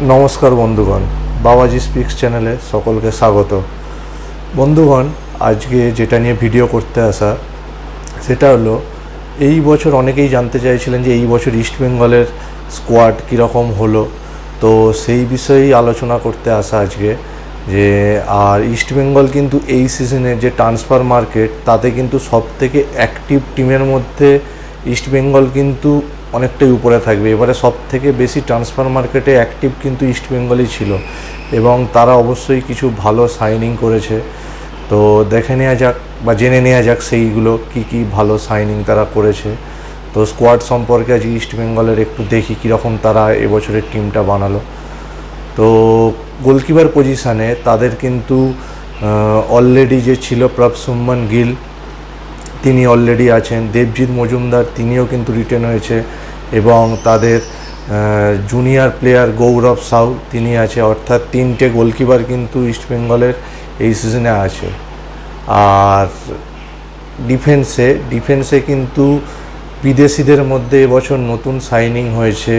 নমস্কার বন্ধুগণ, বাবাজি স্পিক্স চ্যানেলে সকলকে স্বাগত। বন্ধুগণ, আজকে যেটা নিয়ে ভিডিও করতে আসা সেটা হলো, এই বছর অনেকেই জানতে চাইছিলেন যে এই বছর ইস্টবেঙ্গলের স্কোয়াড কীরকম হলো। তো সেই বিষয়েই আলোচনা করতে আসা আজকে। যে আর ইস্টবেঙ্গল কিন্তু এই সিজনে যে ট্রান্সফার মার্কেট, তাতে কিন্তু সবথেকে অ্যাক্টিভ টিমের মধ্যে ইস্টবেঙ্গল কিন্তু অনেকটাই উপরে থাকবে। এবারে সব থেকে বেশি ট্রান্সফার মার্কেটে অ্যাক্টিভ কিন্তু ইস্টবেঙ্গলই ছিল, এবং তারা অবশ্যই কিছু ভালো সাইনিং করেছে। তো দেখে নেওয়া যাক বা জেনে নেওয়া যাক সেইগুলো কী কী ভালো সাইনিং তারা করেছে। তো স্কোয়াড সম্পর্কে আজ ইস্টবেঙ্গলের একটু দেখি কীরকম তারা এবছরের টিমটা বানালো। তো গোলকিপার পজিশানে তাদের কিন্তু অলরেডি যে ছিল প্রভসুমন গিল, তিনি অলরেডি আছেন। দেবজিৎ মজুমদার, তিনিও কিন্তু রিটেন হয়েছে, এবং তাদের জুনিয়র প্লেয়ার গৌরব সাউ, তিনি আছে। অর্থাৎ তিনটে গোলকিপার কিন্তু ইস্টবেঙ্গলের এই সিজনে আছে। আর ডিফেন্সে কিন্তু বিদেশিদের মধ্যে এবছর নতুন সাইনিং হয়েছে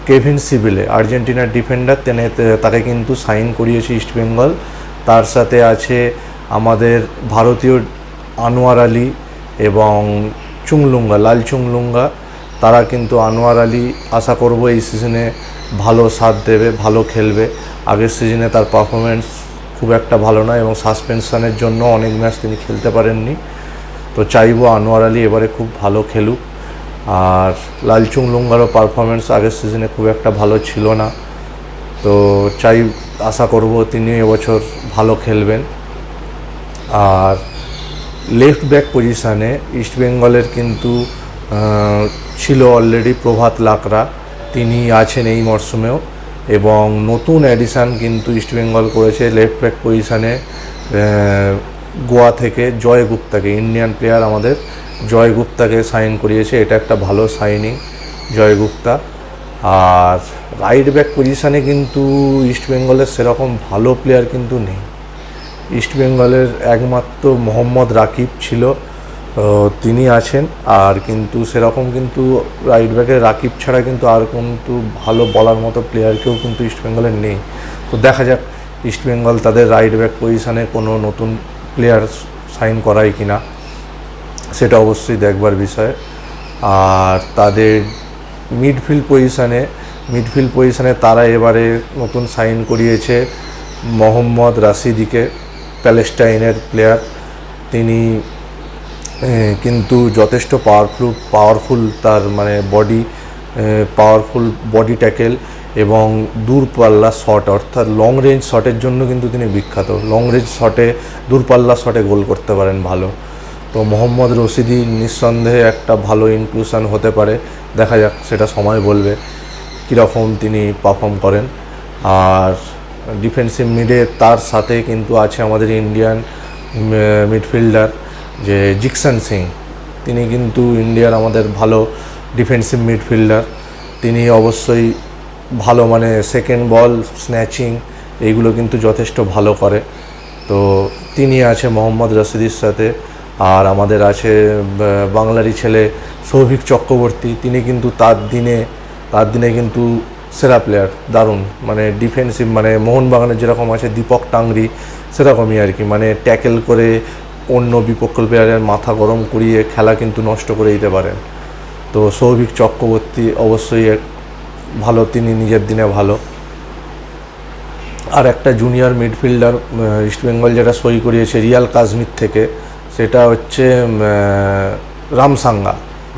কেভিন সিবিলে, আর্জেন্টিনার ডিফেন্ডার। তাকে কিন্তু সাইন করিয়েছে ইস্টবেঙ্গল। তার সাথে আছে আমাদের ভারতীয় আনোয়ার আলী এবং লাল চুংলুঙ্গা। তারা কিন্তু আনোয়ার আলী আশা করব এই সিজনে ভালো সাথ দেবে, ভালো খেলবে। আগের সিজনে তার পারফরমেন্স খুব একটা ভালো নয়, এবং সাসপেনশনের জন্য অনেক ম্যাচ তিনি খেলতে পারেননি। তো চাইবো আনোয়ার আলী এবারে খুব ভালো খেলুক। আর লাল চুংলুঙ্গারও পারফরমেন্স আগের সিজনে খুব একটা ভালো ছিল না। তো আশা করব তিনি এবছর ভালো খেলবেন। আর লেফট ব্যাক পজিশানে ইস্টবেঙ্গলের কিন্তু ছিল অলরেডি প্রভাত লাকড়া, তিনি আছেন এই মরশুমেও। এবং নতুন অ্যাডিশান কিন্তু ইস্টবেঙ্গল করেছে লেফট ব্যাক পজিশানে, গোয়া থেকে জয় গুপ্তাকে, ইন্ডিয়ান প্লেয়ার আমাদের জয় গুপ্তাকে সাইন করিয়েছে। এটা একটা ভালো সাইনিং, জয় গুপ্তা। আর রাইট ব্যাক পজিশানে কিন্তু ইস্টবেঙ্গলের সেরকম ভালো প্লেয়ার কিন্তু নেই। ইস্টবেঙ্গলের একমাত্র মোহাম্মদ রাকিব ছিল, তিনি আছেন। আর কিন্তু সেরকম কিন্তু রাইট ব্যাকে রাকিব ছাড়া কিন্তু আর কিন্তু ভালো বলার মতো প্লেয়ার কেউ কিন্তু ইস্টবেঙ্গলের নেই। তো দেখা যাক ইস্টবেঙ্গল তাদের রাইট ব্যাক পজিশানে কোনো নতুন প্লেয়ার সাইন করায় কি না, সেটা অবশ্যই দেখবার বিষয়। আর তাদের মিডফিল্ড পজিশানে তারা এবারে নতুন সাইন করিয়েছে মোহাম্মদ রাশিদিকে, প্যালেস্টাইনের প্লেয়ার। তিনি কিন্তু যথেষ্ট পাওয়ারফুল তার মানে পাওয়ারফুল বডি ট্যাকেল এবং দূরপাল্লা শট, অর্থাৎ লং রেঞ্জ শটের জন্য কিন্তু তিনি বিখ্যাত। লং রেঞ্জ শটে, দূরপাল্লা শটে গোল করতে পারেন ভালো। তো মোহাম্মদ রশিদি নিঃসন্দেহে একটা ভালো ইনক্লুশন হতে পারে। দেখা যাক, সেটা সময় বলবে কীরকম তিনি পারফর্ম করেন। আর ডিফেন্সিভ মিডে তার সাথে কিন্তু আছে আমাদের ইন্ডিয়ান মিডফিল্ডার যে জিকসন সিং, তিনি কিন্তু ইন্ডিয়ার আমাদের ভালো ডিফেন্সিভ মিডফিল্ডার। তিনি অবশ্যই ভালো, মানে সেকেন্ড বল স্ন্যাচিং এইগুলো কিন্তু যথেষ্ট ভালো করে। তো তিনি আছে মোহাম্মদ রশিদির সাথে। আর আমাদের আছে বাংলারই ছেলে সৌভিক চক্রবর্তী, তিনি কিন্তু তার দিনে কিন্তু সেরা প্লেয়ার, দারুণ। মানে ডিফেন্সিভ, মানে মোহনবাগানের যেরকম আছে দীপক টাংরি, সেরকমই আর কি। মানে ট্যাকেল করে অন্য বিপক্ষ প্লেয়ারের মাথা গরম করিয়ে খেলা কিন্তু নষ্ট করে দিতে পারেন। তো সৌভিক চক্রবর্তী অবশ্যই ভালো, তিনি নিজের দিনে ভালো। আর একটা জুনিয়র মিডফিল্ডার ইস্টবেঙ্গল যেটা সই করিয়েছে রিয়াল কাশ্মীর থেকে, সেটা হচ্ছে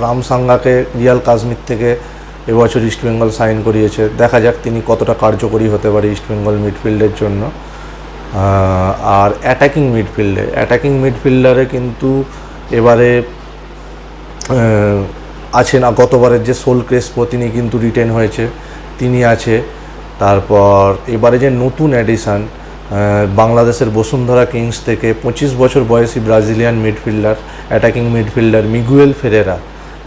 রামসাঙ্গাকে রিয়াল কাশ্মীর থেকে এবছর ইস্টবেঙ্গল সাইন করিয়েছে। দেখা যাক তিনি কতটা কার্যকরী হতে পারে ইস্টবেঙ্গল মিডফিল্ডের জন্য। আর অ্যাটাকিং মিডফিল্ডারে কিন্তু এবারে আছেন গতবারের যে সোল ক্রেসপো, তিনি কিন্তু রিটেন হয়েছে, তিনি আছে। তারপর এবারে যে নতুন অ্যাডিশান বাংলাদেশের বসুন্ধরা কিংস থেকে 25 বছর বয়সী ব্রাজিলিয়ান অ্যাটাকিং মিডফিল্ডার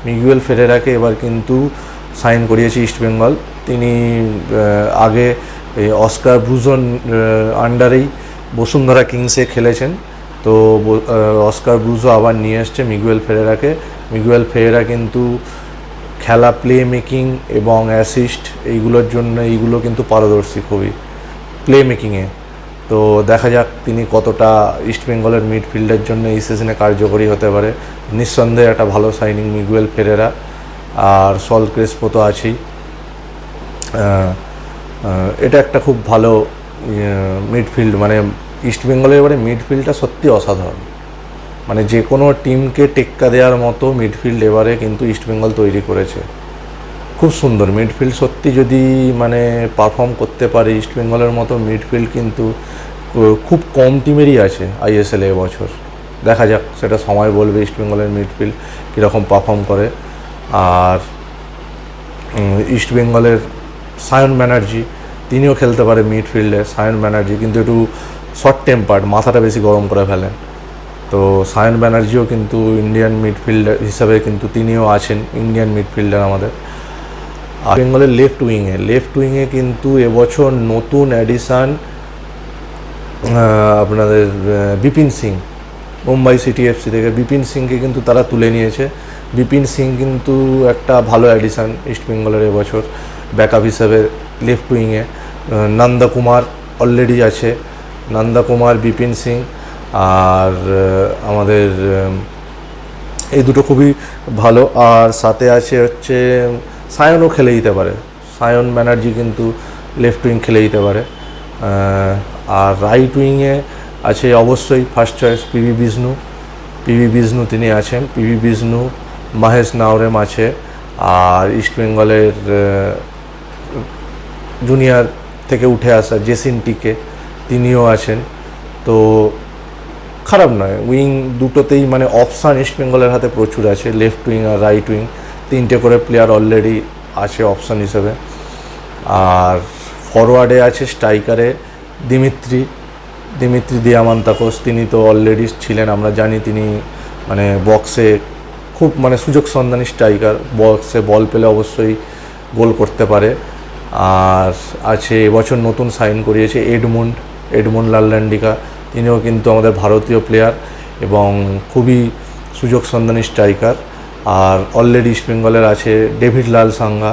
মিগুয়েল ফেরেরাকে এবার কিন্তু সাইন করিয়েছে ইস্টবেঙ্গল। তিনি আগে অস্কার ব্রুজোর আন্ডারেই বসুন্ধরা কিংসে খেলেছেন। তো অস্কার ব্রুজো আবার নিয়ে এসছে মিগুয়েল ফেরেরা কিন্তু খেলা, প্লে মেকিং এবং অ্যাসিস্ট এইগুলো কিন্তু পারদর্শী খুবই প্লে মেকিংয়ে। তো দেখা যাক তিনি কতটা ইস্টবেঙ্গলের মিডফিল্ডের জন্য এই সিজনে কার্যকরী হতে পারে। নিঃসন্দেহে একটা ভালো সাইনিং মিগুয়েল ফেরেরা, আর সল ক্রেসপো তো আছেই। এটা একটা খুব ভালো মিডফিল্ড, মানে ইস্টবেঙ্গলের এবারে মিডফিল্ডটা সত্যি অসাধারণ, মানে যে কোনো টিমকে টেক্কা দেওয়ার মতো মিডফিল্ড এবারে কিন্তু ইস্টবেঙ্গল তৈরি করেছে। খুব সুন্দর মিডফিল্ড সত্যি, যদি মানে পারফর্ম করতে পারে ইস্টবেঙ্গলের মতো মিডফিল্ড কিন্তু খুব কম টিমেরই আছে আইএসএলে এবছর। দেখা যাক, সেটা সময় বলবে ইস্টবেঙ্গলের মিডফিল্ড কীরকম পারফর্ম করে। আর ইস্টবেঙ্গলের সায়ন ব্যানার্জি, তিনিও খেলতে পারে মিডফিল্ডে। সায়ন ব্যানার্জি কিন্তু একটু শর্ট টেম্পার্ড, মাথাটা বেশি গরম করে ফেলেন। তো সায়ন ব্যানার্জিও কিন্তু ইন্ডিয়ান মিডফিল্ডার হিসাবে কিন্তু তিনিও আছেন ইন্ডিয়ান মিডফিল্ডার আমাদের। আর বেঙ্গলের লেফট উইংয়ে কিন্তু এবছর নতুন অ্যাডিশান আপনাদের বিপিন সিং, মুম্বাই সিটি এফসি থেকে বিপিন সিংকে কিন্তু তারা তুলে নিয়েছে। বিপিন সিং কিন্তু একটা ভালো অ্যাডিশান ইস্টবেঙ্গলের এবছর ব্যাকআপ হিসাবে লেফট উইংয়ে। নন্দা কুমার অলরেডি আছে, নন্দা কুমার, বিপিন সিং, আর আমাদের এই দুটো খুবই ভালো। আর সাথে আছে হচ্ছে সায়নও খেলে দিতে পারে, সায়ন ব্যানার্জি কিন্তু লেফট উইং খেলে দিতে পারে। আর রাইট উইংয়ে আছে অবশ্যই ফার্স্ট চয়েস পিভি বিষ্ণু তিনি আছেন। পিভি বিষ্ণু, মহেশ নাওরেম আছে, আর ইস্টবেঙ্গলের জুনিয়র থেকে উঠে আসা জেসিন টিকে তিনিও আছেন। তো খারাপ নয়, উইং দুটোতেই মানে অপশান ইস্টবেঙ্গলের হাতে প্রচুর আছে, লেফট উইং আর রাইট উইং, তিনটে করে প্লেয়ার অলরেডি আছে অপশান হিসেবে। আর ফরওয়ার্ডে আছে স্ট্রাইকারে দিমিত্রি দিয়ামান্তাকোস, তিনি তো অলরেডি ছিলেন, আমরা জানি তিনি মানে বক্সে খুব মানে সুযোগ সন্ধানী স্ট্রাইকার, বক্সে বল পেলে অবশ্যই গোল করতে পারে। আর আছে এবছর নতুন সাইন করিয়েছে এডমুন্ড লাল্লান্ডিকা, তিনিও কিন্তু আমাদের ভারতীয় প্লেয়ার এবং খুবই সুযোগ সন্ধানী স্ট্রাইকার। আর অলরেডি ইস্টবেঙ্গলের আছে ডেভিড লাল সাঙ্গা,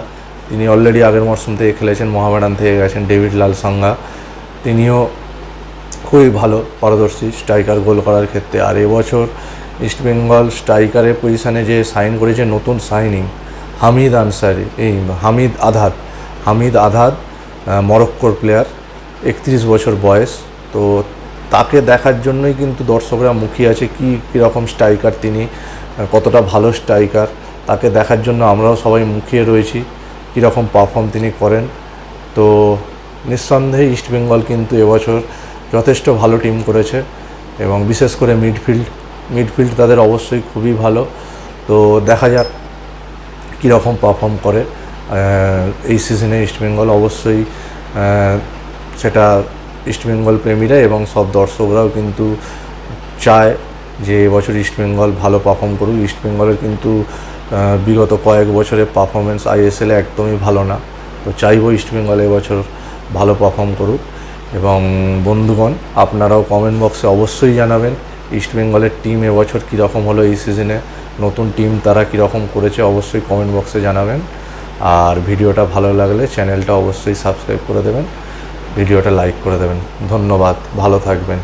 তিনি অলরেডি আগের মরশুম থেকে খেলেছেন, মোহামেডান থেকে গেছেন ডেভিড লাল সাঙ্গা, তিনিও খুবই ভালো পারদর্শী স্ট্রাইকার গোল করার ক্ষেত্রে। আর এবছর ইস্টবেঙ্গল স্ট্রাইকারের পজিশানে যে সাইন করেছে নতুন সাইনিং হামিদ আধাদ, মরক্কোর প্লেয়ার, 31 বছর বয়স। তো তাকে দেখার জন্যই কিন্তু দর্শকরা মুখিয়ে আছে, কীরকম স্ট্রাইকার তিনি, কতটা ভালো স্ট্রাইকার, তাকে দেখার জন্য আমরাও সবাই মুখিয়ে রয়েছি কীরকম পারফর্ম তিনি করেন। তো নিঃসন্দেহে ইস্টবেঙ্গল কিন্তু এবছর যথেষ্ট ভালো টিম করেছে এবং বিশেষ করে মিডফিল্ড তাদের অবশ্যই খুবই ভালো। তো দেখা যাক কীরকম পারফর্ম করে এই সিজনে ইস্টবেঙ্গল। অবশ্যই সেটা ইস্টবেঙ্গল প্রেমীরা এবং সব দর্শকরাও কিন্তু চায় যে এবছর ইস্টবেঙ্গল ভালো পারফর্ম করুক। ইস্টবেঙ্গলের কিন্তু বিগত কয়েক বছরের পারফরমেন্স আইএসএলে একদমই ভালো না, তো চাইবো ইস্টবেঙ্গল এবছর ভালো পারফর্ম করুক। এবং বন্ধুগণ, আপনারাও কমেন্ট বক্সে অবশ্যই জানাবেন ইস্টবেঙ্গলের টিম এবছর কীরকম হলো এই সিজনে, নতুন টিম তারা কীরকম করেছে, অবশ্যই কমেন্ট বক্সে জানাবেন। আর ভিডিওটা ভালো লাগলে চ্যানেলটা অবশ্যই সাবস্ক্রাইব করে দেবেন, ভিডিওটা লাইক করে দেবেন। ধন্যবাদ, ভালো থাকবেন।